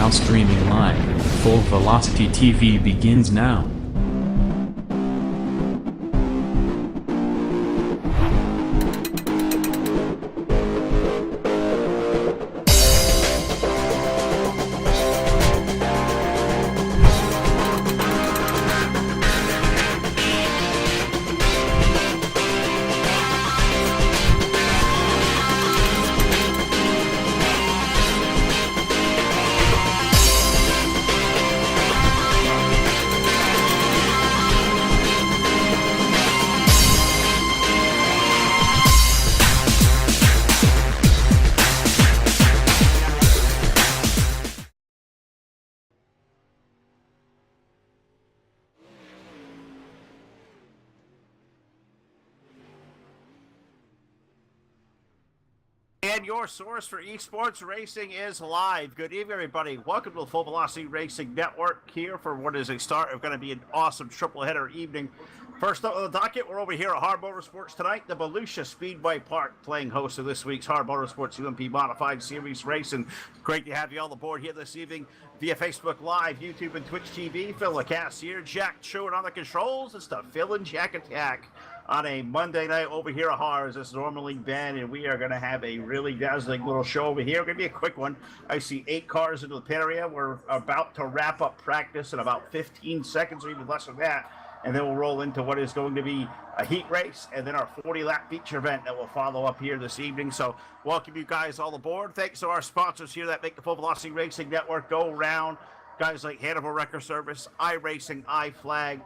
now streaming live. Full Velocity TV begins now. And your source for esports racing is live. Good evening, everybody. Welcome to the Full Velocity Racing Network here for what is a start of going to be an awesome triple header evening. First up on the docket, we're over here at HAR Motorsports tonight. The Volusia Speedway Park playing host of this week's HAR Motorsports UMP Modified Series race. And great to have you all aboard here this evening via Facebook Live, YouTube, and Twitch TV. Phil LaCasse here, Jack Chewin on the controls. It's the Phil and Jack Attack on a Monday night over here at HAR, as it's normally been, and we are going to have a really dazzling little show over here. Going to be a quick one. I see 8 cars into the pit area. We're about to wrap up practice in about 15 seconds or even less than that, and then we'll roll into what is going to be a heat race and then our 40-lap feature event that will follow up here this evening. So welcome you guys all aboard. Thanks to our sponsors here that make the Full Velocity Racing Network go round. Guys like Hannibal Wrecker Service, iRacing, iFlag,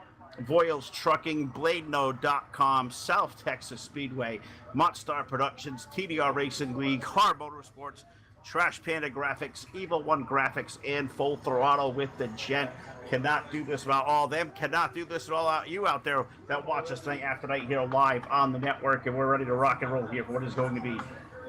Voiles Trucking, BladeNode.com, South Texas Speedway, Montstar Productions, TDR Racing League, HAR Motorsports, Trash Panda Graphics, Evil One Graphics, and Full Throttle with the Gent. Cannot do this without all of them. Cannot do this without you out there that watch us tonight after night here live on the network. And we're ready to rock and roll here for what is going to be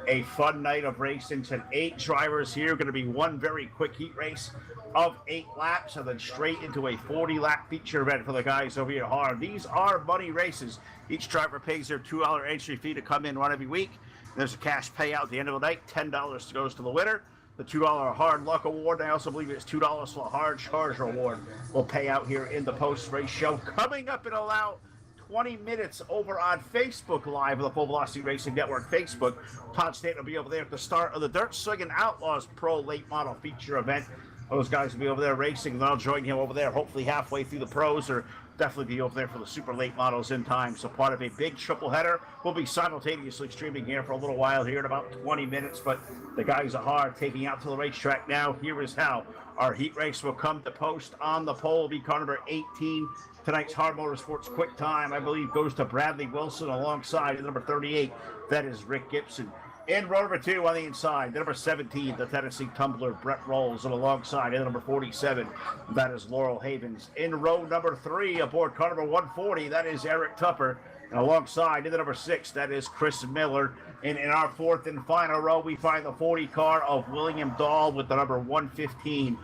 a fun night of racing. And 8 drivers here. Going to be one very quick heat race of 8 laps and then straight into a 40-lap feature event for the guys over here at HAR. These are money races. Each driver pays their $2 entry fee to come in run every week. There's a cash payout at the end of the night. $10 goes to the winner. The $2 Hard Luck Award, and I also believe it's $2 for a Hard Charger Award, will pay out here in the post-race show. Coming up in about 20 minutes over on Facebook Live of the Full Velocity Racing Network Facebook. Todd State will be over there at the start of the Dirt Slinging Outlaws Pro Late Model Feature event. Those guys will be over there racing, and I'll join him over there hopefully halfway through the pros, or definitely be over there for the super late models in time. So part of a big triple header. We'll be simultaneously streaming here for a little while here in about 20 minutes, but the guys are hard taking out to the racetrack now. Here is how our heat race will come to post. On the pole will be car number 18. Tonight's HAR Motorsports quick time, I believe, goes to Bradley Wilson alongside the number 38. That is Rick Gibson. In row number 2 on the inside, the number 17, the Tennessee Tumbler, Brett Rolls, and alongside the number 47, that is Laurel Havens. In row number 3, aboard car number 140, that is Eric Tupper, and alongside the number 6, that is Chris Miller. And in our 4th and final row, we find the 40 car of William Dahl with the number 115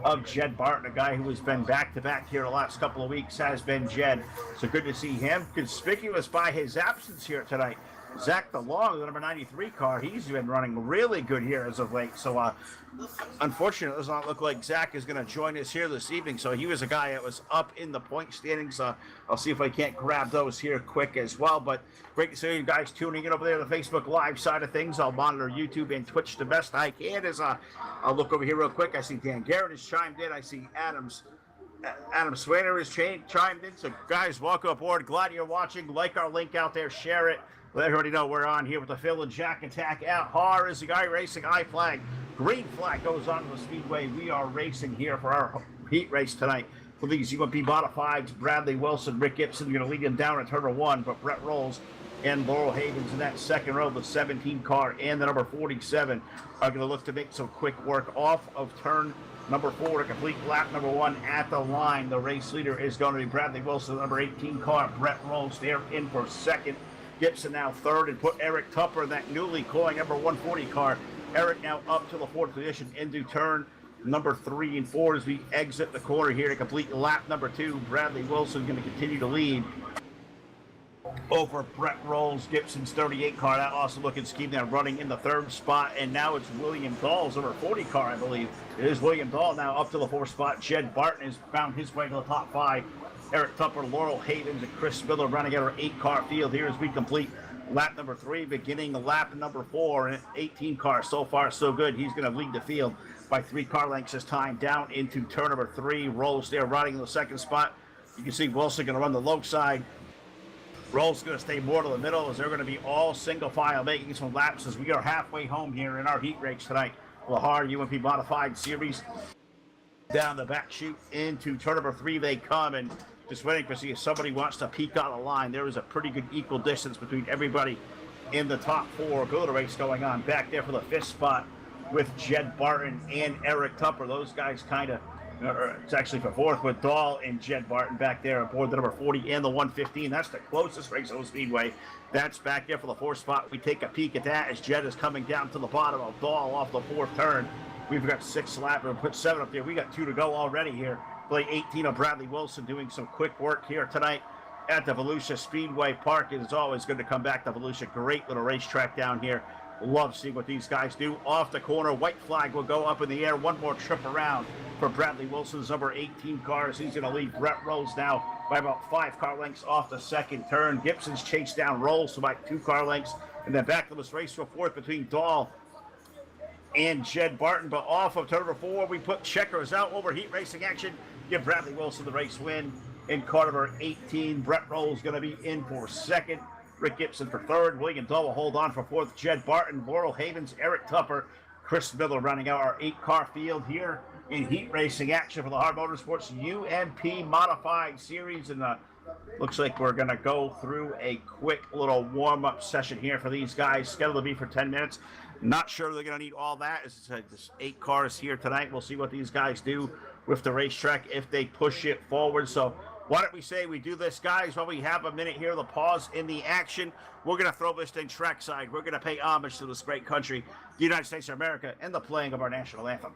of Jed Barton, a guy who has been back-to-back here the last couple of weeks, has been Jed. So good to see him. Conspicuous by his absence here tonight, Zach DeLong, the number 93 car, he's been running really good here as of late. So, unfortunately, it does not look like Zach is going to join us here this evening. So he was a guy that was up in the point standings. I'll see if I can't grab those here quick as well. But great to see you guys tuning in over there to the Facebook Live side of things. I'll monitor YouTube and Twitch the best I can. As I'll look over here real quick. I see Dan Garrett has chimed in. I see Adam Swainer has chimed in. So, guys, welcome aboard. Glad you're watching. Like our link out there. Share it. Let everybody know we're on here with the Phil and Jack Attack at HAR. Is the guy racing iFlag. Green flag goes on to the speedway. We are racing here for our heat race tonight for these UMP Modifieds. Bradley Wilson, Rick Gibson going to lead him down at turn number 1, but Brett Rolls and Laurel Havens in that second row. The 17 car and the number 47 are going to look to make some quick work off of turn number 4 to complete lap number 1 at the line. The race leader is going to be Bradley Wilson, the number 18 car. Brett Rolls there in for second. Gibson now third, and put Eric Tupper in that newly coined number 140 car. Eric now up to the 4th position into turn number 3 and 4 as we exit the corner here to complete lap number 2. Bradley Wilson going to continue to lead over Brett Rolls, Gibson's 38 car. That awesome looking scheme there running in the third spot. And now it's William Dahl's over 40 car, I believe. It is William Dahl now up to the fourth spot. Jed Barton has found his way to the top 5. Eric Tupper, Laurel Havens, and Chris Miller running at our 8-car field here as we complete lap number 3, beginning lap number 4. And 18 cars so far, so good. He's going to lead the field by 3 car lengths this time down into turn number 3. Rolls there riding in the second spot. You can see Wilson going to run the low side. Rolls going to stay more to the middle as they're going to be all single file making some laps as we are halfway home here in our heat race tonight. The HAR UMP Modified Series. Down the back chute into turn number 3 they come, and just waiting to see if somebody wants to peek out the line. There is a pretty good equal distance between everybody in the top 4. Good race going on back there for the 5th spot with Jed Barton and Eric Tupper. Those guys kind of, it's actually for 4th with Dahl and Jed Barton back there aboard the number 40 and the 115. That's the closest race on the Speedway. That's back there for the 4th spot. We take a peek at that as Jed is coming down to the bottom of Dahl off the 4th turn. We've got 6 laps and put 7 up there. We got 2 to go already here. Play 18 of Bradley Wilson doing some quick work here tonight at the Volusia Speedway Park. It is always good to come back to Volusia. Great little racetrack down here. Love seeing what these guys do. Off the corner, white flag will go up in the air. One more trip around for Bradley Wilson's number 18 cars. He's going to lead Brett Rolls now by about 5 car lengths off the second turn. Gibson's chased down Rolls by 2 car lengths. And then back to this race for 4th between Dahl and Jed Barton. But off of turn number 4, we put checkers out over heat racing action. Give Bradley Wilson the race win. In car number 18, Brett Rolls going to be in for 2nd. Rick Gibson for 3rd. William Dahl will hold on for 4th. Jed Barton, Laurel Havens, Eric Tupper, Chris Miller running out our 8-car field here in heat racing action for the HAR Motorsports UMP Modified Series. And looks like we're going to go through a quick little warm-up session here for these guys. Scheduled to be for 10 minutes. Not sure they're going to need all that. It's just 8 cars here tonight. We'll see what these guys do with the racetrack if they push it forward. So why don't we say we do this, guys, while we have a minute here, the pause in the action. We're going to throw this thing trackside. We're going to pay homage to this great country, the United States of America, and the playing of our national anthem.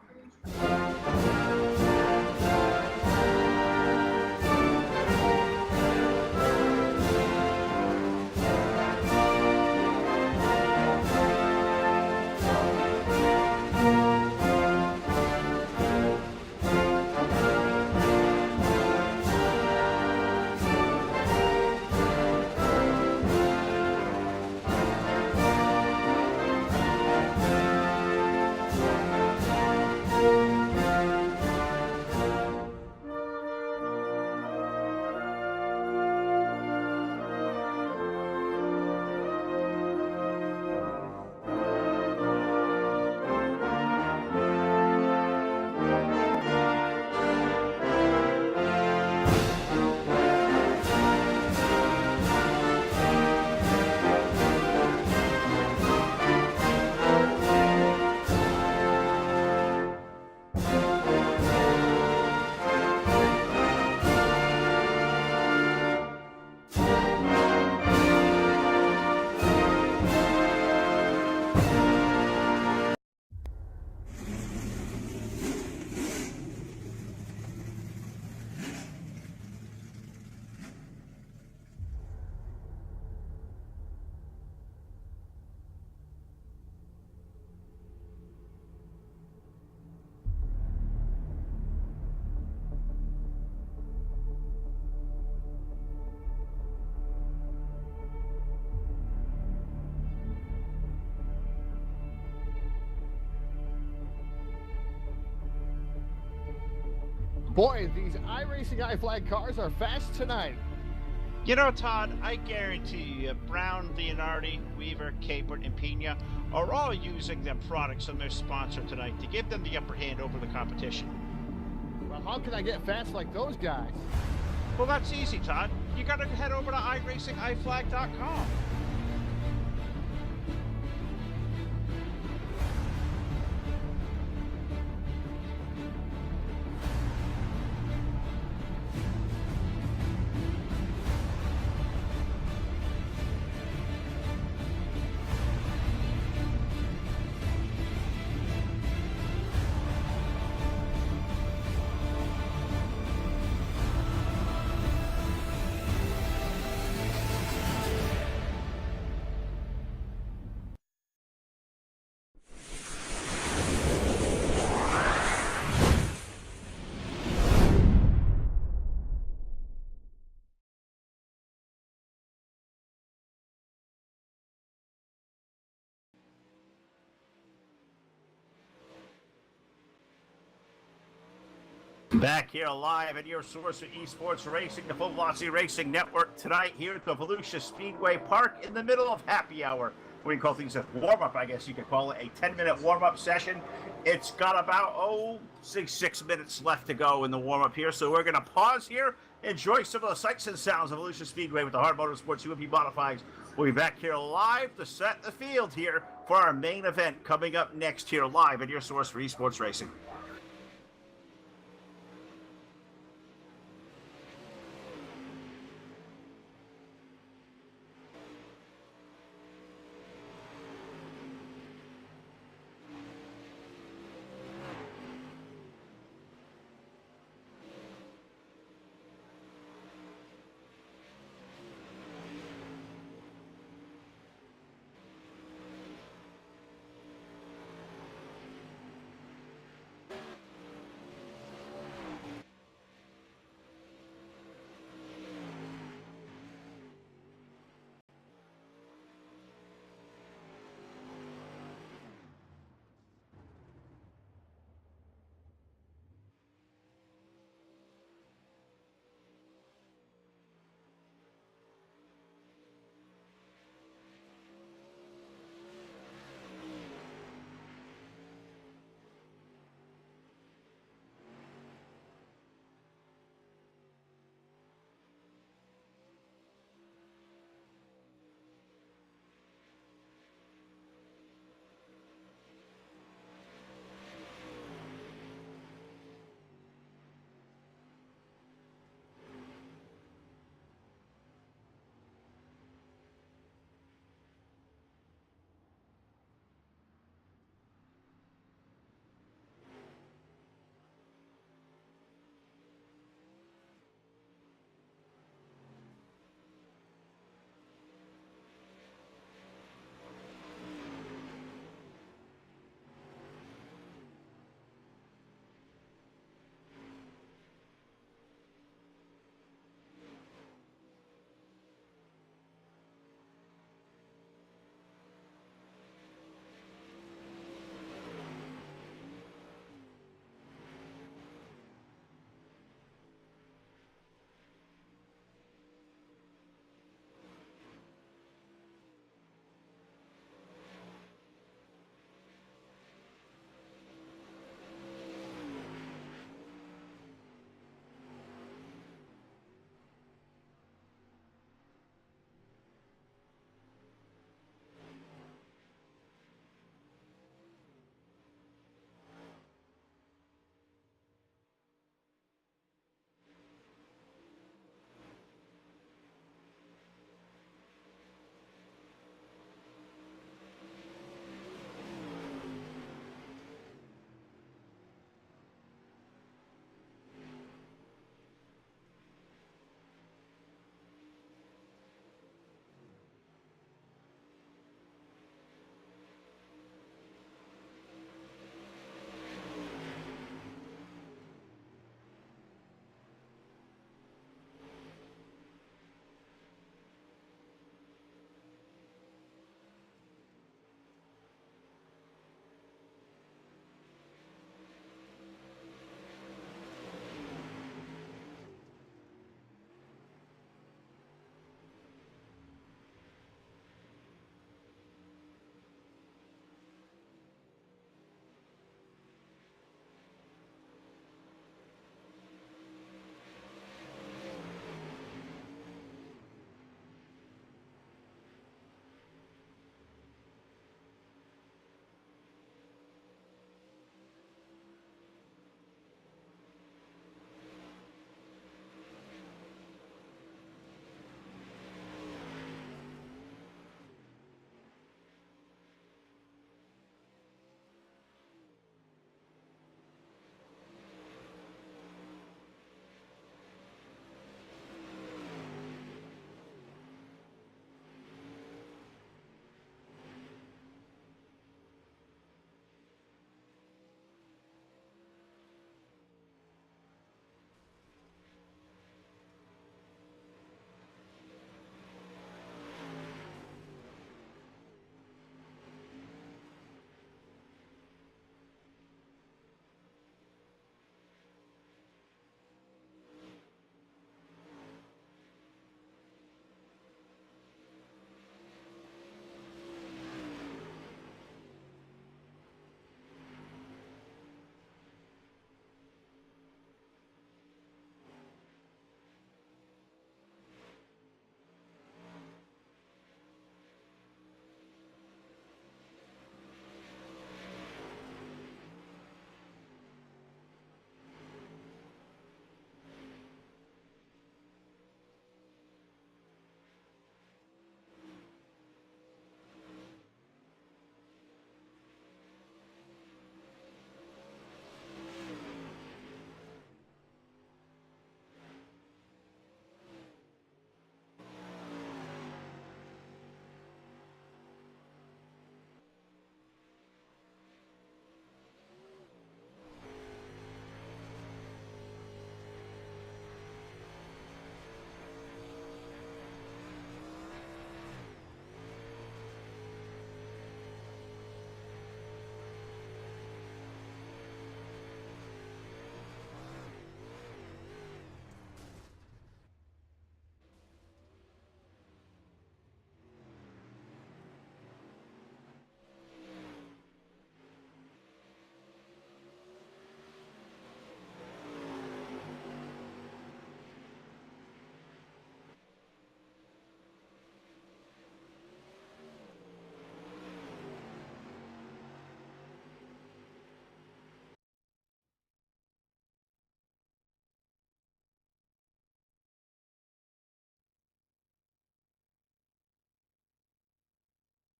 Boy, these iRacing iFlag cars are fast tonight. You know, Todd, I guarantee you, Brown, Leonardi, Weaver, Capert, and Pena are all using them products on their sponsor tonight to give them the upper hand over the competition. Well, how can I get fast like those guys? Well, that's easy, Todd. You gotta head over to iRacingIFlag.com. Back here live at your source for esports racing, the Full Velocity Racing Network, tonight here at the Volusia Speedway Park in the middle of happy hour. We call things a warm-up, I guess you could call it, a 10-minute warm-up session. It's got about, 6 minutes left to go in the warm-up here, so we're going to pause here, enjoy some of the sights and sounds of Volusia Speedway with the HAR Motorsports UMP Modifieds. We'll be back here live to set the field here for our main event coming up next here live at your source for esports racing.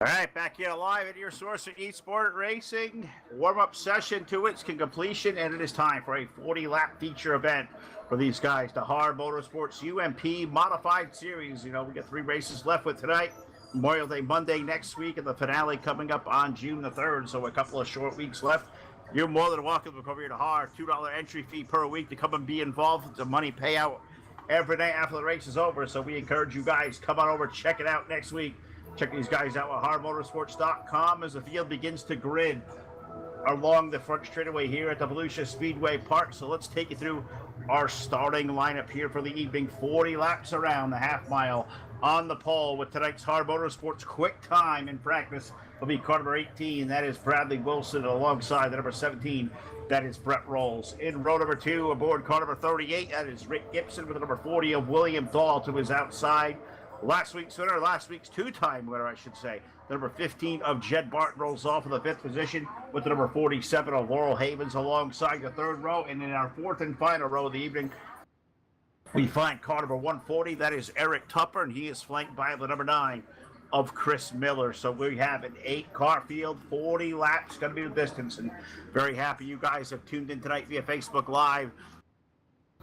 All right, back here live at your source for eSport Racing. Warm-up session to its completion, and it is time for a 40-lap feature event for these guys. The HAR Motorsports UMP Modified Series. You know, we got 3 races left with tonight. Memorial Day Monday next week, and the finale coming up on June the 3rd, so a couple of short weeks left. You're more than welcome to come over here to HAR. $2 entry fee per week to come and be involved with the money payout every night after the race is over, so we encourage you guys, come on over, check it out next week. Check these guys out at HARmotorsports.com as the field begins to grid along the front straightaway here at the Volusia Speedway Park. So let's take you through our starting lineup here for the evening. 40 laps around the half mile on the pole with tonight's HAR Motorsports quick time in practice will be car number 18. That is Bradley Wilson alongside the number 17. That is Brett Rolls. In row number 2 aboard car number 38. That is Rick Gibson with the number 40 of William Dahl to his outside. Last week's two-time winner, I should say. The number 15 of Jed Barton rolls off in the 5th position with the number 47 of Laurel Havens alongside the 3rd row. And in our 4th and final row of the evening, we find car number 140. That is Eric Tupper, and he is flanked by the number 9 of Chris Miller. So we have an 8-car field, 40 laps, going to be the distance. And very happy you guys have tuned in tonight via Facebook Live,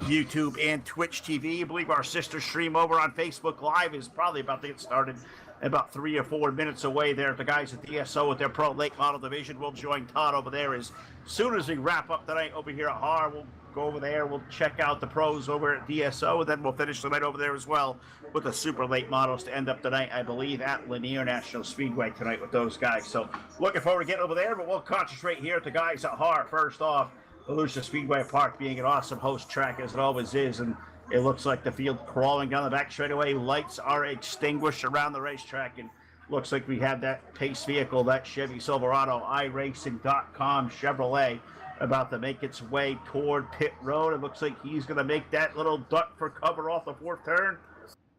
YouTube, and Twitch TV. I believe our sister stream over on Facebook Live is probably about to get started about 3 or 4 minutes away there. The guys at DSO with their Pro Late Model Division will join Todd over there as soon as we wrap up tonight over here at HAR. We'll go over there. We'll check out the pros over at DSO, and then we'll finish the night over there as well with the super late models to end up the night, I believe, at Lanier National Speedway tonight with those guys. So looking forward to getting over there, but we'll concentrate here at the guys at HAR. First off, Volusia Speedway Park being an awesome host track as it always is, and it looks like the field crawling down the back straightaway. Lights are extinguished around the racetrack, and looks like we have that pace vehicle, that Chevy Silverado, iRacing.com Chevrolet, about to make its way toward pit road. It looks like he's going to make that little duck for cover off the 4th turn,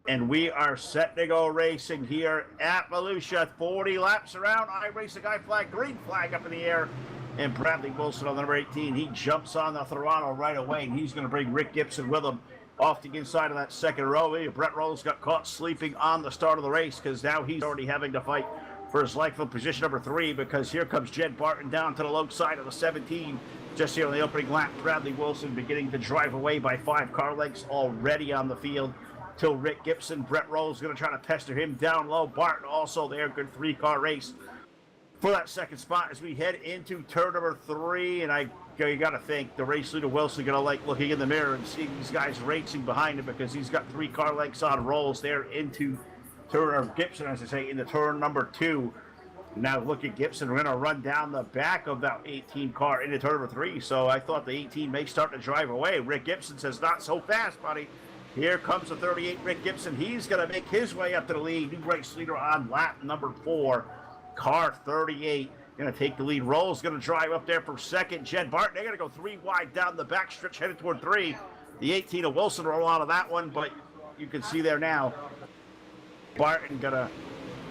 and we are set to go racing here at Volusia. 40 laps around. iRacing guy flag, green flag up in the air. And Bradley Wilson on the number 18, he jumps on the throttle right away, and he's going to bring Rick Gibson with him off the inside of that 2nd row. Brett Rolls got caught sleeping on the start of the race because now he's already having to fight for his life in position number 3, because here comes Jed Barton down to the low side of the 17. Just here on the opening lap, Bradley Wilson beginning to drive away by 5 car lengths already on the field till Rick Gibson. Brett Rolls going to try to pester him down low. Barton also there, good 3-car race for that 2nd spot as we head into turn number 3. And you got to think the race leader Wilson going to like looking in the mirror and seeing these guys racing behind him, because he's got 3 car lengths on Rolls there into turn, or Gibson, as I say, into turn number 2. Now look at Gibson. We're going to run down the back of that 18 car into turn number 3. So I thought the 18 may start to drive away. Rick Gibson says, not so fast, buddy. Here comes the 38, Rick Gibson. He's going to make his way up to the lead. New race leader on lap number 4. Car 38 going to take the lead. Rolls going to drive up there for 2nd. Jed Barton, they're going to go 3 wide down the back stretch, headed toward 3. The 18 of Wilson roll out of that one, but you can see there now, Barton going to,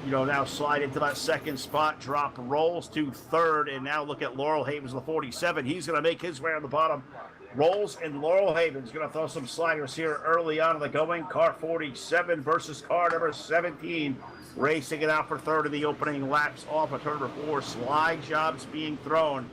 now slide into that 2nd spot, drop Rolls to 3rd, and now look at Laurel Havens, the 47. He's going to make his way on the bottom. Rolls and Laurel Havens going to throw some sliders here early on in the going. Car 47 versus car number 17. Racing it out for 3rd in the opening laps off of turn number 4. Slide jobs being thrown.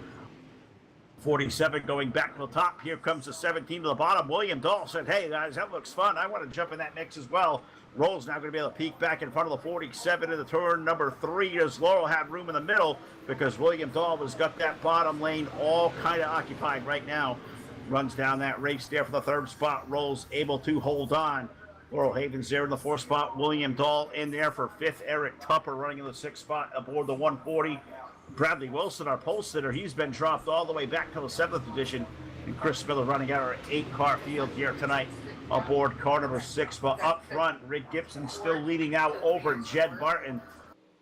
47 going back to the top. Here comes the 17 to the bottom. William Dahl said, hey, guys, that looks fun. I want to jump in that mix as well. Rolls now going to be able to peek back in front of the 47 in the turn number 3. Does Laurel have room in the middle? Because William Dahl has got that bottom lane all kind of occupied right now. Runs down that race there for the 3rd spot. Rolls able to hold on. Laurel Havens there in the 4th spot. William Dahl in there for 5th. Eric Tupper running in the 6th spot aboard the 140. Bradley Wilson, our pole sitter, he's been dropped all the way back to the 7th position. And Chris Miller running out our 8-car field here tonight aboard car number 6. But up front, Rick Gibson still leading out over Jed Barton.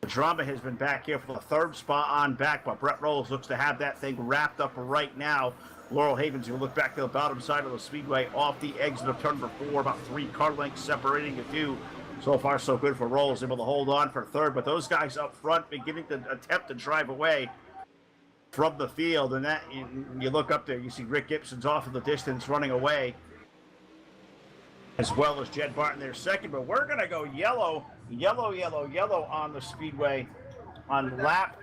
The drama has been back here for the 3rd spot on back, but Brett Rolls looks to have that thing wrapped up right now. Laurel Havens, you look back to the bottom side of the speedway off the exit of turn number 4, about 3 car lengths separating the 2. So far, so good for Rolls, able to hold on for 3rd, but those guys up front beginning to attempt to drive away from the field, and that you look up there, you see Rick Gibson's off in the distance running away, as well as Jed Barton there 2nd, but we're going to go yellow on the speedway on lap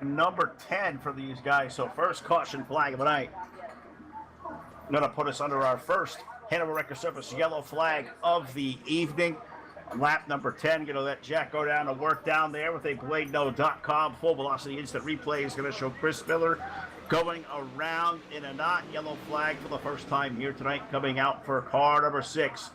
number 10 for these guys. So first caution flag of the night. Going to put us under our first Hanover Record Service yellow flag of the evening. Lap number 10, going to let Jack go down to work down there with a BladeNo.com full velocity instant replay is going to show Chris Miller going around in a not yellow flag for the first time here tonight, coming out for car number 6.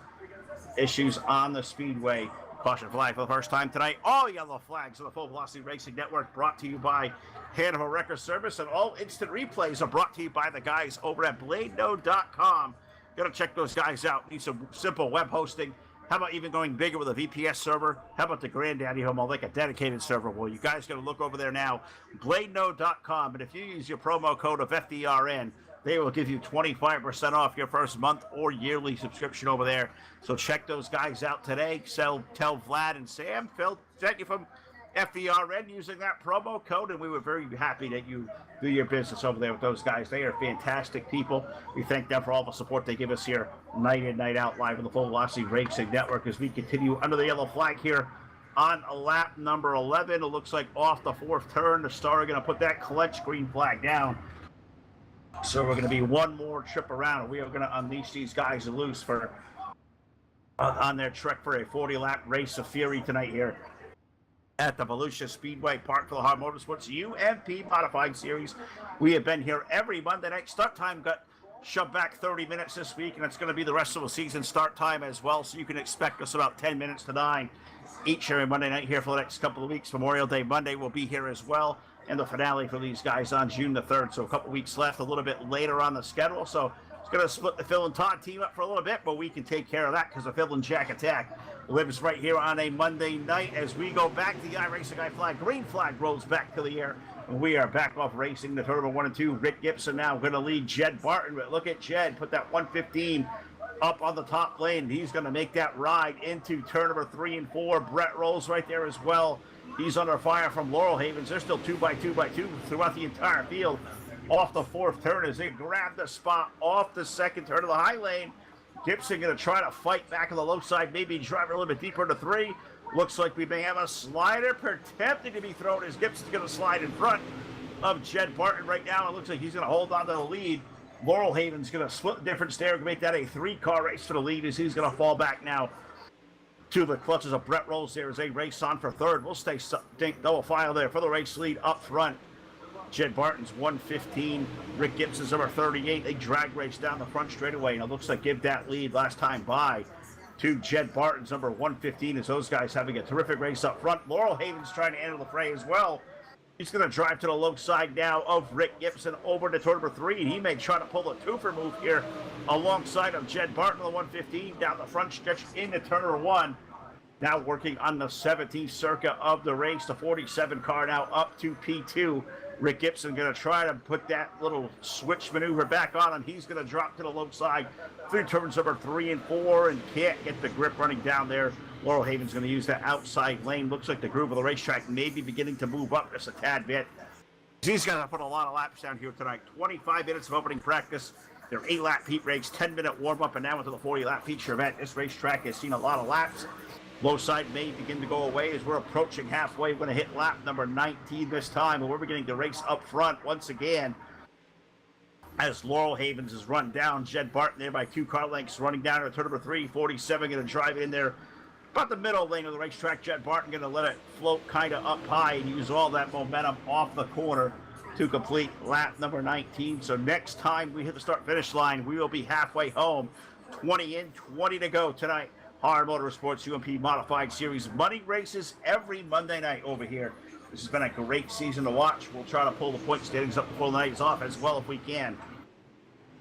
Issues on the speedway. Caution flag for the first time tonight. All yellow flags on the Full Velocity Racing Network, brought to you by Hanover Record Service, and all instant replays are brought to you by the guys over at BladeNo.com. Gotta check those guys out. Need some simple web hosting. How about even going bigger with a VPS server? How about the granddaddy home, like a dedicated server? Well, you guys got to look over there now, BladeNo.com, and if you use your promo code of FDRN, they will give you 25% off your first month or yearly subscription over there. So check those guys out today. Tell Vlad and Sam, Phil, thank you from FDRN using that promo code, and we were very happy that you do your business over there with those guys. They are fantastic people. We thank them for all the support they give us here night in, night out, live on the Full Velocity Racing Network as we continue under the yellow flag here on lap number 11. It looks like off the 4th turn, the Star are going to put that clench green flag down. So we're going to be one more trip around, and we are going to unleash these guys loose for on their trek for a 40-lap race of fury tonight here at the Volusia Speedway Park for the HAR Motorsports UMP Modified Series. We have been here every Monday night. Start time got shoved back 30 minutes this week, and it's going to be the rest of the season start time as well, so you can expect us about 10 minutes to 9 each every Monday night here for the next couple of weeks. Memorial Day Monday will be here as well, and the finale for these guys on June the 3rd, so a couple weeks left, a little bit later on the schedule. So it's going to split the Phil and Todd team up for a little bit, but we can take care of that because the Phil and Jack Attack lives right here on a Monday night as we go back. The iRacing Guy flag, green flag, rolls back to the air. We are back off racing the turn number 1 and 2. Rick Gibson now going to lead Jed Barton, but look at Jed, put that 115 up on the top lane. He's going to make that ride into turn number 3 and 4. Brett Rolls right there as well. He's under fire from Laurel Havens. They're still 2x2x2 throughout the entire field. Off the 4th turn as they grab the spot off the 2nd turn of the high lane. Gibson going to try to fight back on the low side, maybe drive a little bit deeper into 3. Looks like we may have a slider attempting to be thrown as Gibson's going to slide in front of Jed Barton right now. It looks like he's going to hold on to the lead. Laurel Haven's going to split the difference there, make that a 3-car race for the lead as he's going to fall back now to the clutches of Brett Rolls. There is a race on for 3rd. We'll stay double file there for the race lead up front. Jed Barton's 115, Rick Gibson's number 38. They drag race down the front straightaway, and it looks like give that lead last time by to Jed Barton's number 115 as those guys having a terrific race up front. Laurel Haven's trying to enter the fray as well. He's going to drive to the low side now of Rick Gibson over to turn number 3. He may try to pull a twofer move here alongside of Jed Barton, the 115, down the front stretch into turn number 1. Now working on the 17th circuit of the race, the 47 car now up to P2. Rick Gibson going to try to put that little switch maneuver back on him. He's going to drop to the low side through turns number 3 and 4 and can't get the grip running down there. Laurel Haven's going to use that outside lane. Looks like the groove of the racetrack may be beginning to move up just a tad bit. He's going to put a lot of laps down here tonight. 25 minutes of opening practice. Their 8-lap heat race, 10-minute warm-up, and now into the 40-lap feature event. This racetrack has seen a lot of laps. Low side may begin to go away as we're approaching halfway. We're going to hit lap number 19 this time, and we're beginning to race up front once again as Laurel Havens is run down. Jed Barton there by 2 car lengths, running down to turn number 3. 47 going to drive in there about the middle lane of the racetrack. Jed Barton going to let it float kind of up high and use all that momentum off the corner to complete lap number 19. So next time we hit the start-finish line, we will be halfway home. 20 in, 20 to go tonight. HAR Motorsports UMP Modified Series. Money races every Monday night over here. This has been a great season to watch. We'll try to pull the point standings up before the night is off as well if we can.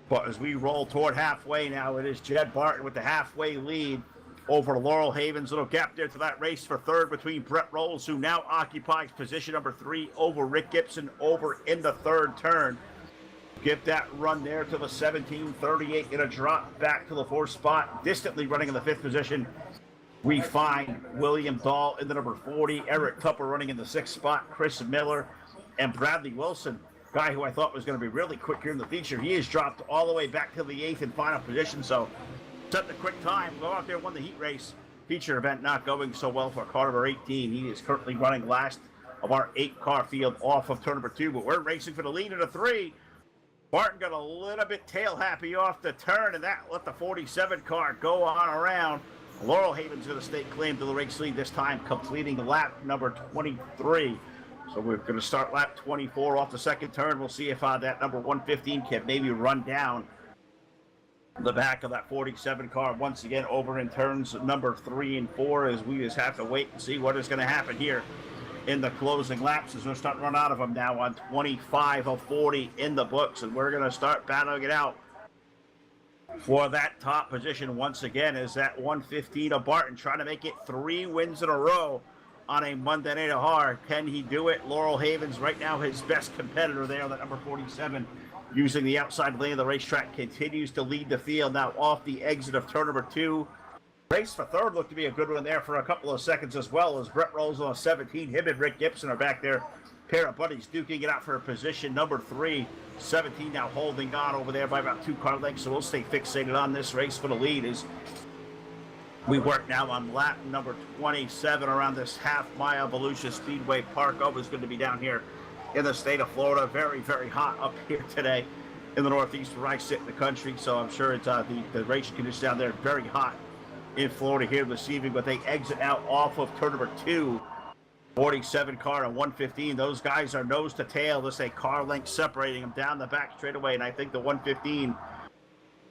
But as we roll toward halfway now, it is Jed Barton with the halfway lead over Laurel Havens. Little gap there to that race for 3rd between Brett Rolls, who now occupies position number 3 over Rick Gibson over in the 3rd turn. Give that run there to the 1738, going to drop back to the 4th spot. Distantly running in the 5th position, we find William Dahl in the number 40, Eric Tupper running in the 6th spot, Chris Miller, and Bradley Wilson, guy who I thought was going to be really quick here in the feature. He is dropped all the way back to the 8th and final position, so set the quick time, go out there, won the heat race. Feature event not going so well for car number 18. He is currently running last of our 8-car field off of turn number 2. But we're racing for the lead in the 3. Barton got a little bit tail happy off the turn, and that let the 47 car go on around. Laurel Haven's going to stake claim to the race lead this time, completing lap number 23. So we're going to start lap 24 off the second turn. We'll see if that number 115 can maybe run down the back of that 47 car once again over in turns number 3 and 4, as we just have to wait and see what is going to happen here in the closing laps, as we're starting to run out of them now on 25 of 40 in the books, and we're going to start battling it out for that top position once again. Is that 115 of Barton trying to make it 3 wins in a row on a Monday night of HAR. Can he do it? Laurel Haven's right now his best competitor there, that number 47, using the outside lane of the racetrack, continues to lead the field now off the exit of turn number 2. Race for third looked to be a good one there for a couple of seconds as well, as Brett rolls on a 17. Him and Rick Gibson are back there, pair of buddies duking it out for position number 3. 17 now holding on over there by about 2 car lengths, so we'll stay fixated on this race for the lead as we work now on lap number 27 around this half-mile Volusia Speedway Park. Is going to be down here in the state of Florida. Very, very hot up here today in the Northeast where I sit in the country, so I'm sure it's the race conditions down there very hot in Florida here this evening. But they exit out off of turn number 2. 47 car and 115. Those guys are nose to tail. There's a car length separating them down the back straightaway, and I think the 115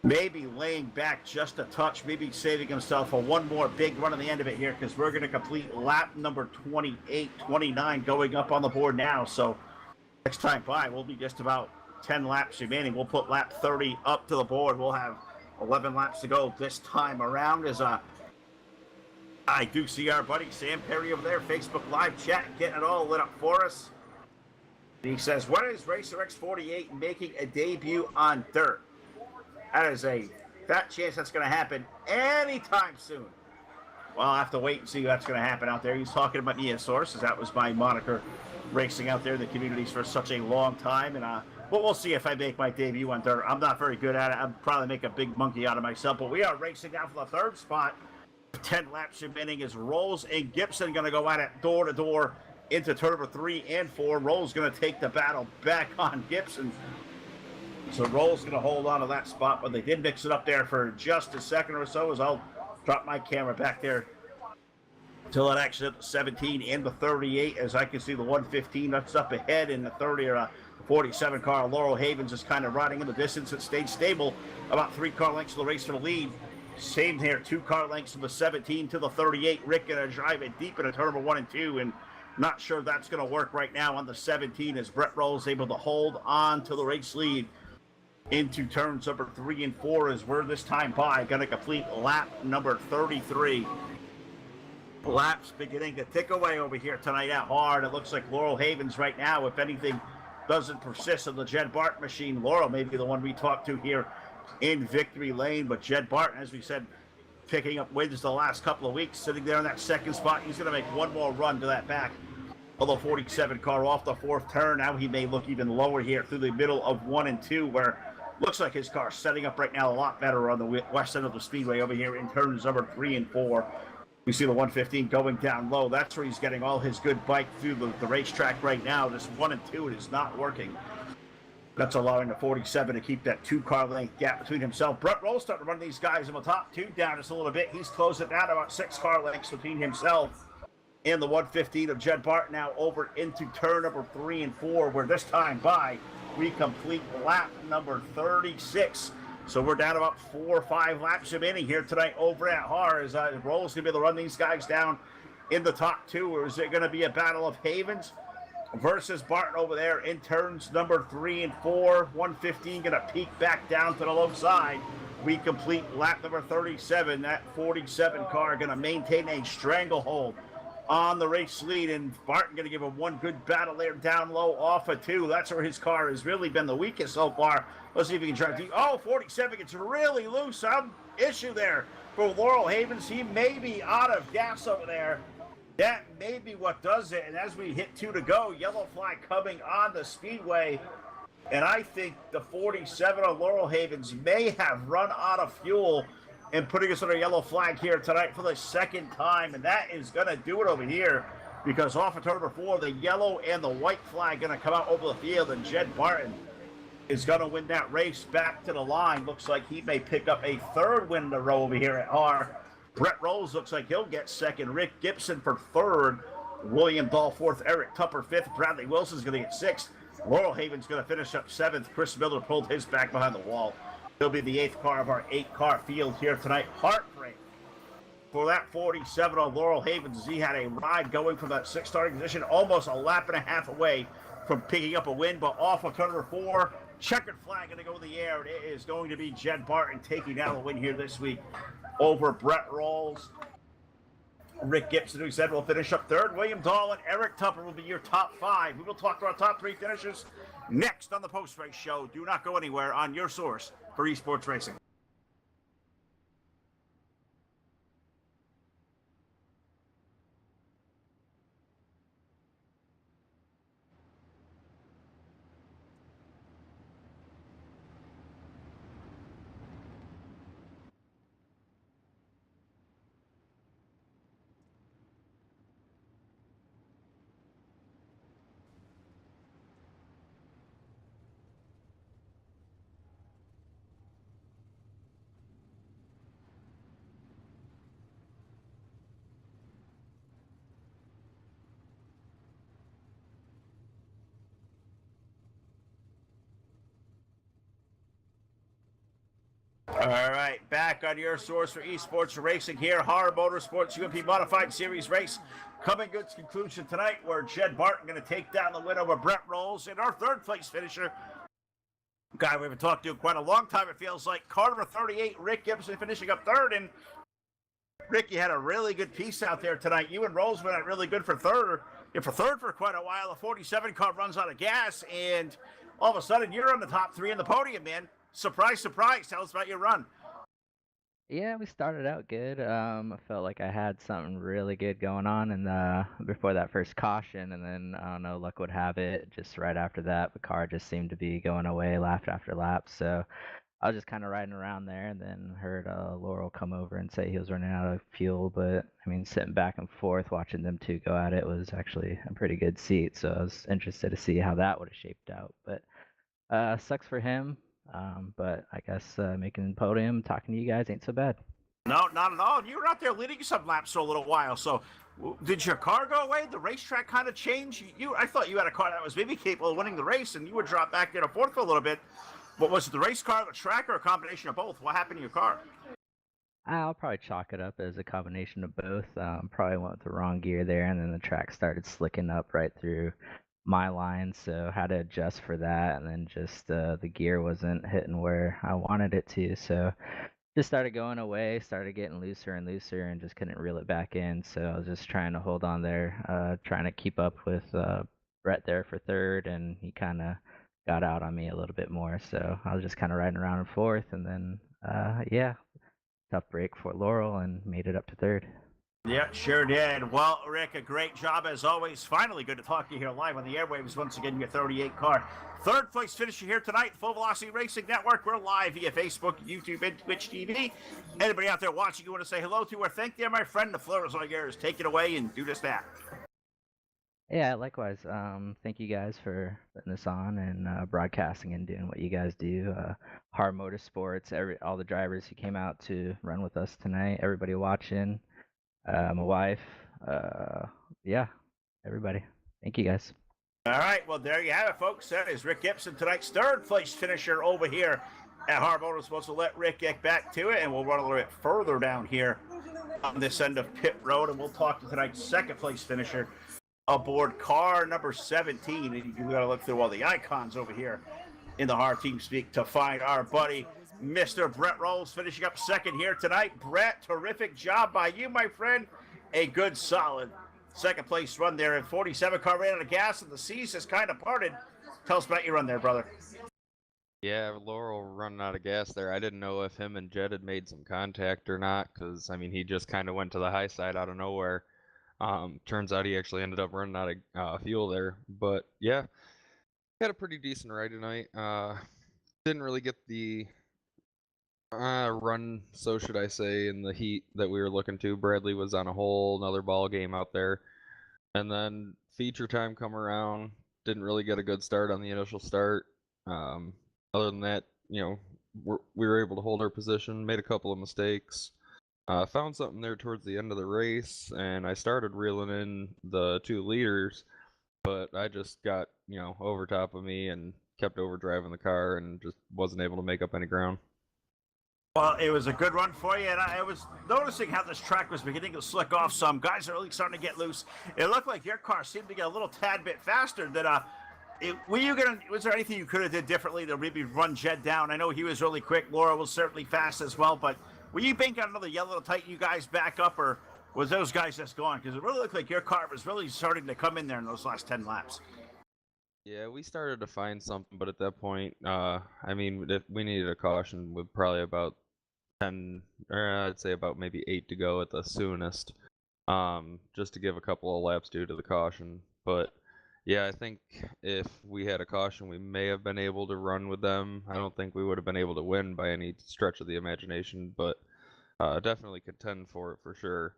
maybe laying back just a touch, maybe saving himself for one more big run on the end of it here, because we're going to complete lap number 28, 29 going up on the board now. So next time by, we'll be just about 10 laps remaining. We'll put lap 30 up to the board. We'll have 11 laps to go this time around, as I do see our buddy Sam Perry over there, Facebook Live chat, getting it all lit up for us. He says, when is Racer X48 making a debut on dirt? That is a fat chance that's going to happen anytime soon. Well, I'll have to wait and see what's going to happen out there. He's talking about me as sources. That was my moniker racing out there in the communities for such a long time. And but we'll see if I make my debut on dirt. I'm not very good at it. I'd probably make a big monkey out of myself. But we are racing now for the third spot. 10 laps remaining is Rolls and Gibson going to go at it door to door into turn number 3 and 4. Rolls going to take the battle back on Gibson. So Rolls going to hold on to that spot, but they did mix it up there for just a second or so, as I'll drop my camera back there till it actually hit the 17 and the 38, as I can see the 115 that's up ahead in the 30 or 47 car. Laurel Havens is kind of riding in the distance. It stayed stable about 3 car lengths of the race for the lead. Same here, 2 car lengths from the 17 to the 38. Rick going to drive it deep into turn number 1 and 2, and not sure that's going to work right now on the 17, as Brett Rolls able to hold on to the race lead into turns number 3 and 4, as we're this time by going to complete lap number 33. Laps beginning to tick away over here tonight at HAR. It looks like Laurel Havens right now, if anything doesn't persist in the Jed Barton machine, Laurel may be the one we talked to here in victory lane. But Jed Barton, as we said, picking up wins the last couple of weeks, sitting there in that second spot. He's going to make one more run to that back of the 47 car off the 4th turn. Now he may look even lower here through the middle of 1 and 2, where looks like his car's setting up right now a lot better on the west end of the speedway over here in turns number 3 and 4. We see the 115 going down low. That's where he's getting all his good bike through the racetrack right now. This 1 and 2, it is not working. That's allowing the 47 to keep that 2 car length gap between himself. Brett Roll's starting to run these guys in the top 2 down just a little bit. He's closed it down about 6 car lengths between himself and the 115 of Jed Barton, now over into turn number 3 and 4, where this time by we complete lap number 36. So we're down about 4 or 5 laps remaining here tonight over at HAR, as Roll's going to be able to run these guys down in the top 2. Or is it going to be a battle of Havens versus Barton over there in turns number 3 and 4? 115 going to peek back down to the low side. We complete lap number 37. That 47 car going to maintain a stranglehold on the race lead, and Barton going to give him one good battle there down low off of 2. That's where his car has really been the weakest so far. Let's see if he can try to... Oh, 47 gets really loose. Some issue there for Laurel Havens. He may be out of gas over there. That may be what does it. And as we hit 2 to go, yellow flag coming on the speedway. And I think the 47 of Laurel Havens may have run out of fuel and putting us on a yellow flag here tonight for the 2nd time. And that is going to do it over here because off of turn number 4, the yellow and the white flag going to come out over the field, and Jed Barton is going to win that race back to the line. Looks like he may pick up a third win in a row over here at HAR. Brett Rolls looks like he'll get second. Rick Gibson for third. William Dahl fourth. Eric Tupper fifth. Bradley Wilson's going to get sixth. Laurel Haven's going to finish up seventh. Chris Miller pulled his back behind the wall. He'll be the 8th car of our 8-car field here tonight. Heartbreak for that 47 on Laurel Havens, as he had a ride going from that 6th starting position, almost a lap and a half away from picking up a win, but off of turn number 4, checkered flag going to go in the air, and it is going to be Jed Barton taking down the win here this week over Brett Rolls. Rick Gibson, who said will finish up third. William Dahl and Eric Tupper will be your top 5. We will talk to our top 3 finishers next on the post-race show. Do not go anywhere on your source for esports racing. All right, back on your source for esports racing here. HAR Motorsports UMP Modified Series race coming to its conclusion tonight, where Jed Barton going to take down the win over Brett Rolls, and our 3rd place finisher, guy we haven't talked to quite a long time, it feels like, car number 38, Rick Gibson, finishing up 3rd. And Rick, you had a really good piece out there tonight. You and Rolls went out really good for 3rd. For 3rd for quite a while. The 47 car runs out of gas, and all of a sudden you're on the top 3 in the podium, man. Surprise, surprise. Tell us about your run. Yeah, we started out good. I felt like I had something really good going on, and before that first caution, and then I don't know, luck would have it, just right after that, the car just seemed to be going away lap after lap. So I was just kind of riding around there, and then heard Laurel come over and say he was running out of fuel. But I mean, sitting back and forth watching them two go at it was actually a pretty good seat. So I was interested to see how that would have shaped out. But sucks for him. But I guess making the podium, talking to you guys ain't so bad. No, not at all. You were out there leading some laps for a little while. So did your car go away? The racetrack kind of changed? I thought you had a car that was maybe capable of winning the race, and you would drop back there to 4th for a little bit. But was it the race car, the track, or a combination of both? What happened to your car? I'll probably chalk it up as a combination of both. Probably went with the wrong gear there, and then the track started slicking up right through my line, so had to adjust for that, and then just the gear wasn't hitting where I wanted it to, so just started going away, started getting looser and looser, and just couldn't reel it back in. So I was just trying to hold on there, trying to keep up with Brett there for 3rd, and he kind of got out on me a little bit more, so I was just kind of riding around in 4th, and then yeah, tough break for Laurel and made it up to 3rd. Yeah, sure did. Well, Rick, a great job as always. Finally, good to talk to you here live on the airwaves. Once again, your 38 car. 3rd place finisher here tonight, Full Velocity Racing Network. We're live via Facebook, YouTube, and Twitch TV. Anybody out there watching you want to say hello to or thank them, my friend, the floor is all yours. Take it away and do just that. Yeah, likewise. Thank you guys for putting this on and broadcasting and doing what you guys do. HAR Motorsports, all the drivers who came out to run with us tonight, everybody watching. My wife, yeah, everybody. Thank you guys. All right, well, there you have it, folks. That is Rick Gibson, tonight's 3rd place finisher over here at HAR Motorsports. We'll let Rick get back to it, and we'll run a little bit further down here on this end of pit road, and we'll talk to tonight's 2nd place finisher aboard car number 17. And you got to look through all the icons over here in the HAR team speak to find our buddy Mr. Brett Rolls finishing up 2nd here tonight. Brett, terrific job by you, my friend. A good, solid 2nd place run there. And 47 car ran out of gas, and the seas has kind of parted. Tell us about your run there, brother. Yeah, Laurel running out of gas there. I didn't know if him and Jed had made some contact or not, because, I mean, he just kind of went to the high side out of nowhere. Turns out he actually ended up running out of fuel there. But, yeah, had a pretty decent ride tonight. Didn't really get the run, so should I say, in the heat that we were looking to. Bradley was on a whole another ball game out there. And then feature time come around, didn't really get a good start on the initial start. Other than that, we were able to hold our position, made a couple of mistakes. Found something there towards the end of the race, and I started reeling in the 2 leaders, but I just got, over top of me and kept overdriving the car and just wasn't able to make up any ground. Well, it was a good run for you, and I was noticing how this track was beginning to slick off some. Guys are really starting to get loose. It looked like your car seemed to get a little tad bit faster than was there anything you could have did differently to maybe run Jed down? I know he was really quick. Laura was certainly fast as well, but were you banking on another yellow to tighten you guys back up, or was those guys just gone? Because it really looked like your car was really starting to come in there in those last 10 laps. Yeah, we started to find something, but at that point, if we needed a caution with probably about 10, or I'd say about maybe 8 to go at the soonest, just to give a couple of laps due to the caution. But yeah, I think if we had a caution, we may have been able to run with them. I don't think we would have been able to win by any stretch of the imagination, but definitely contend for it for sure.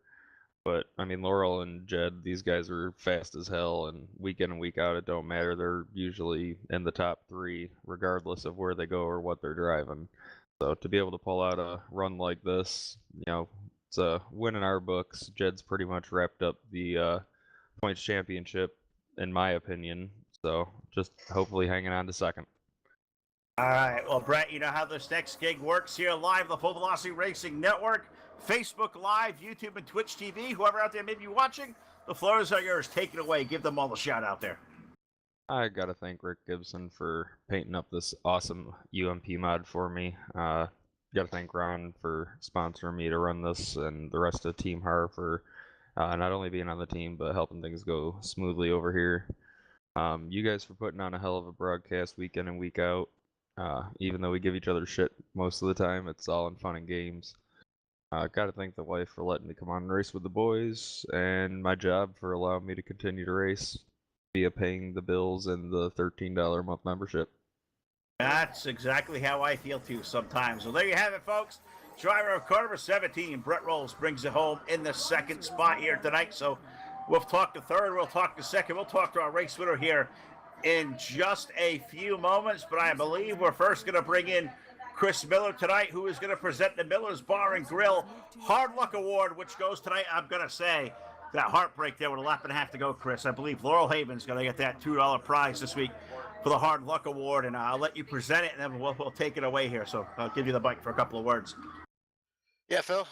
But I mean, Laurel and Jed, these guys are fast as hell, and week in and week out, it don't matter. They're usually in the top 3, regardless of where they go or what they're driving. So to be able to pull out a run like this, it's a win in our books. Jed's pretty much wrapped up the points championship, in my opinion. So just hopefully hanging on to second. All right. Well, Brett, you know how this next gig works here live, the Full Velocity Racing Network, Facebook Live, YouTube, and Twitch TV. Whoever out there may be watching, the floors are yours. Take it away. Give them all a shout out there. I gotta thank Rick Gibson for painting up this awesome UMP mod for me. Gotta thank Ron for sponsoring me to run this, and the rest of Team HAR for not only being on the team, but helping things go smoothly over here. You guys for putting on a hell of a broadcast week in and week out. Even though we give each other shit most of the time, it's all in fun and games. Gotta thank the wife for letting me come on and race with the boys, and my job for allowing me to continue to race via paying the bills and the $13 a month membership. That's exactly how I feel too sometimes. Well, there you have it, folks. Driver of car number 17, Brett Rolls, brings it home in the second spot here tonight. So we'll talk to third, we'll talk to second, we'll talk to our race winner here in just a few moments. But I believe we're first going to bring in Chris Miller tonight, who is going to present the Miller's Bar and Grill Hard Luck Award, which goes tonight, I'm going to say, that heartbreak there with a lap and a half to go, Chris. I believe Laurel Haven's going to get that $2 prize this week for the Hard Luck Award, and I'll let you present it, and then we'll take it away here. So I'll give you the mic for a couple of words. Yeah, Phil.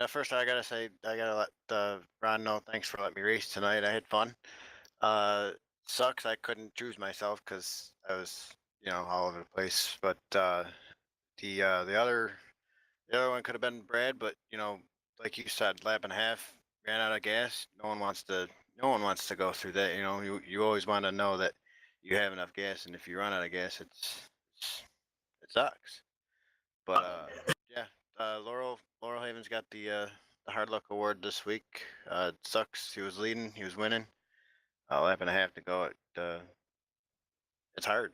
First, I gotta let Ron know. Thanks for letting me race tonight. I had fun. Sucks I couldn't choose myself because I was, all over the place. But the other one could have been Brad, but like you said, lap and a half, ran out of gas. No one wants to go through that. You always want to know that you have enough gas, and if you run out of gas, it sucks. But Laurel Haven's got the Hard Luck Award this week. It sucks. He was leading. He was winning. Lap and a half to go. It's hard.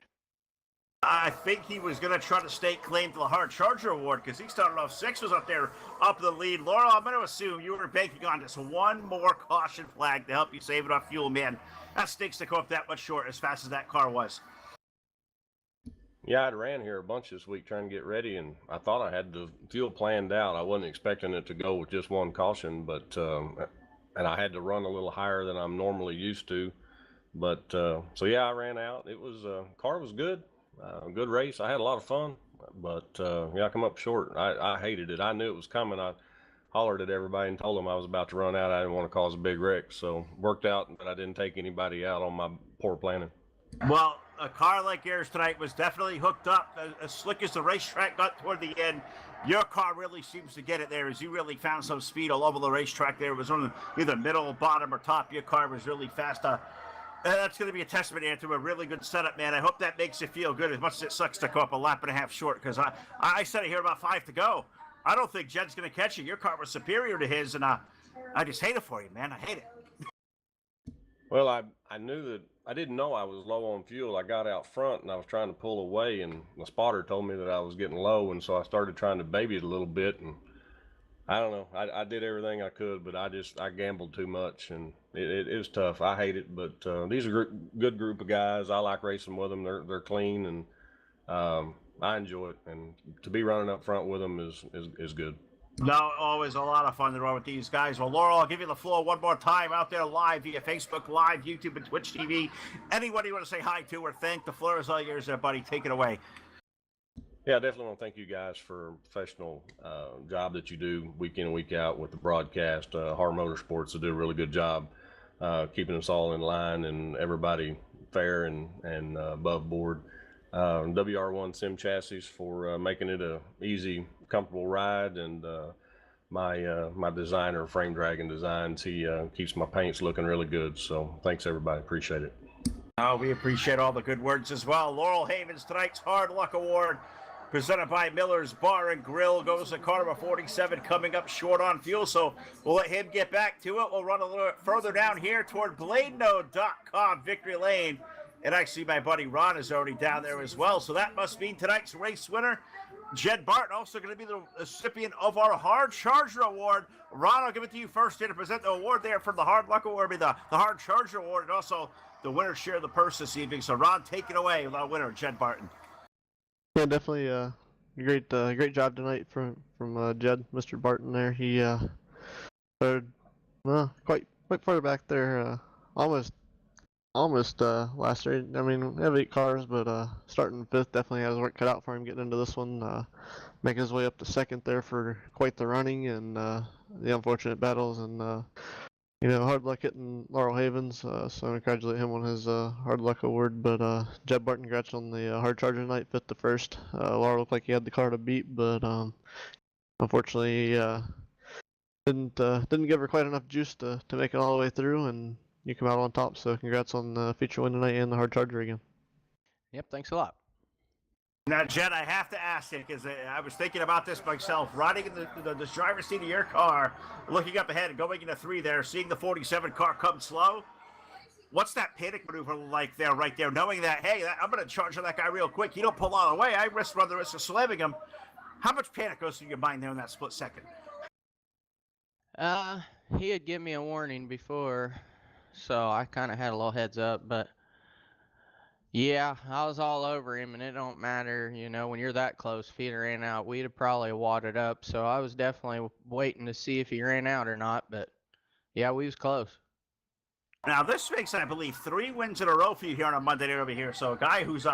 I think he was going to try to stake claim to the Hard Charger Award because he started off 6, was up there, up the lead. Laurel, I'm going to assume you were banking on just one more caution flag to help you save enough fuel, man. That stinks to go up that much short as fast as that car was. Yeah, I'd ran here a bunch this week trying to get ready, and I thought I had the fuel planned out. I wasn't expecting it to go with just one caution, but and I had to run a little higher than I'm normally used to. But so yeah, I ran out. It was car was good. Good race. I had a lot of fun, but yeah, I come up short. I hated it. I knew it was coming. I hollered at everybody and told them I was about to run out. I didn't want to cause a big wreck, so worked out, but I didn't take anybody out on my poor planning. Well, a car like yours tonight was definitely hooked up. As slick as the racetrack got toward the end, your car really seems to get it there as you really found some speed all over the racetrack there. It was on either middle, bottom, or top. Your car was really fast. That's going to be a testament here to a really good setup, man. I hope that makes you feel good as much as it sucks to go up a lap and a half short because I said it here about 5 to go. I don't think Jed's going to catch you. Your car was superior to his, and I just hate it for you, man. I hate it. Well, I knew that I didn't know I was low on fuel. I got out front and I was trying to pull away, and the spotter told me that I was getting low, and so I started trying to baby it a little bit, and I don't know. I did everything I could, but I gambled too much, and it was tough. I hate it, but these are good group of guys. I like racing with them. They're clean, and I enjoy it. And to be running up front with them is good. No, always a lot of fun to run with these guys. Well, Laurel, I'll give you the floor one more time out there live via Facebook Live, YouTube, and Twitch TV. Anybody you want to say hi to or thank, the floor is all yours there, buddy. Take it away. Yeah, I definitely want to thank you guys for a professional job that you do week in and week out with the broadcast. HAR Motorsports, they do a really good job keeping us all in line and everybody fair and above board. WR1 Sim Chassis for making it a easy, comfortable ride, and my designer, Frame Dragon Designs, he keeps my paints looking really good. So thanks everybody, appreciate it. Oh, we appreciate all the good words as well. Laurel Havens, tonight's Hard Luck Award, presented by Miller's Bar and Grill, goes to car number 47, coming up short on fuel, so we'll let him get back to it. We'll run a little bit further down here toward BladeNode.com, Victory Lane. And actually, my buddy Ron is already down there as well, so that must mean tonight's race winner, Jed Barton, also going to be the recipient of our Hard Charger Award. Ron, I'll give it to you first here to present the award there for the Hard Luck Award, the Hard Charger Award, and also the winner share of the purse this evening. So, Ron, take it away with our winner, Jed Barton. Yeah, definitely great job tonight from Jed, Mr. Barton there. He started quite far back there, almost last year. I mean, we have 8 cars, but starting 5th definitely has work cut out for him getting into this one. Making his way up to 2nd there for quite the running and the unfortunate battles and hard luck hitting Laurel Havens. So I congratulate him on his hard luck award. But Jed Barton, congrats on the hard charger tonight, 5th to 1st. Laurel looked like he had the car to beat, but unfortunately didn't give her quite enough juice to make it all the way through, and you come out on top. So congrats on the feature win tonight and the hard charger again. Yep, thanks a lot. Now, Jed, I have to ask you, because I was thinking about this myself, riding in the driver's seat of your car, looking up ahead and going into 3 there, seeing the 47 car come slow. What's that panic maneuver like there, right there, knowing that, hey, I'm going to charge on that guy real quick. You don't pull out of the way. I run the risk of slamming him. How much panic goes through your mind there in that split second? He had given me a warning before, so I kind of had a little heads up, but yeah, I was all over him, and it don't matter, when you're that close. If he ran out, we'd have probably wadded up. So I was definitely waiting to see if he ran out or not. But yeah, we was close. Now, this makes, I believe, 3 wins in a row for you here on a Monday night over here. So a guy who's,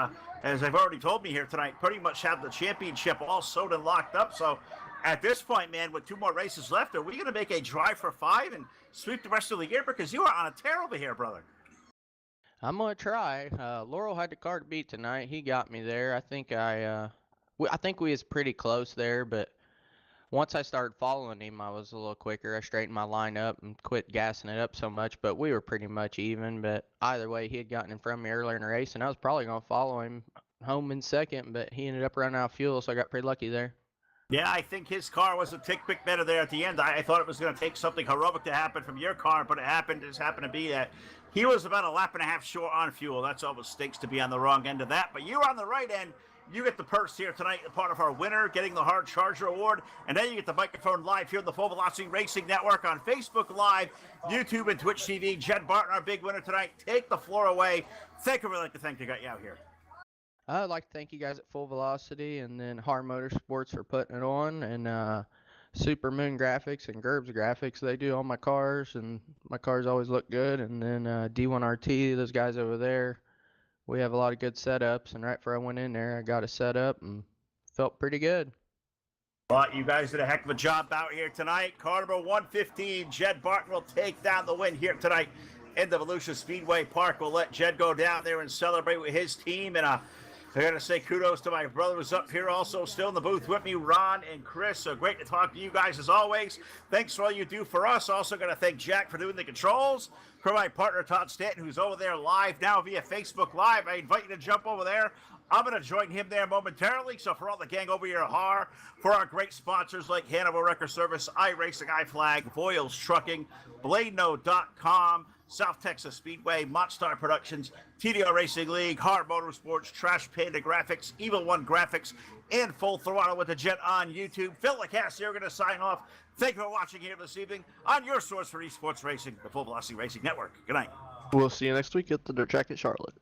as they've already told me here tonight, pretty much had the championship all sewed and locked up. So at this point, man, with 2 more races left, are we going to make a drive for 5 and sweep the rest of the year? Because you are on a tear over here, brother. I'm gonna try. Laurel had the car to beat tonight. He got me there. I think I think we was pretty close there, but once I started following him, I was a little quicker. I straightened my line up and quit gassing it up so much, but we were pretty much even. But either way, he had gotten in front of me earlier in the race, and I was probably gonna follow him home in 2nd, but he ended up running out of fuel, so I got pretty lucky there. Yeah, I think his car was a tick bit better there at the end. I thought it was going to take something heroic to happen from your car, but it just happened to be that he was about 1.5 laps short on fuel. That's always stinks to be on the wrong end of that. But you're on the right end. You get the purse here tonight, part of our winner, getting the Hard Charger Award. And then you get the microphone live here on the Full Velocity Racing Network on Facebook Live, YouTube, and Twitch TV. Jed Barton, our big winner tonight. Take the floor away. Thank you. We'd like to thank you got you out here. I'd like to thank you guys at Full Velocity and then HAR Motorsports for putting it on, and Super Moon Graphics and Gerbs Graphics. They do all my cars, and my cars always look good. And then D1RT, those guys over there, we have a lot of good setups. And right before I went in there, I got a setup and felt pretty good. Well, you guys did a heck of a job out here tonight. Car number 115, Jed Barton will take down the win here tonight in the Volusia Speedway Park. We'll let Jed go down there and celebrate with his team. And I got to say kudos to my brothers up here also still in the booth with me, Ron and Chris. So great to talk to you guys as always. Thanks for all you do for us. Also going to thank Jack for doing the controls. For my partner, Todd Stanton, who's over there live now via Facebook Live. I invite you to jump over there. I'm going to join him there momentarily. So for all the gang over here at HAR, for our great sponsors like Hannibal Record Service, iRacing, iFlag, Voiles Trucking, BladeNode.com, South Texas Speedway, Montstar Productions, TDR Racing League, HAR Motorsports, Trash Panda Graphics, Evil One Graphics, and Full Throttle with the Jet on YouTube. Phil Lacasse here, going to sign off. Thank you for watching here this evening on your source for esports racing, the Full Velocity Racing Network. Good night. We'll see you next week at the dirt track at Charlotte.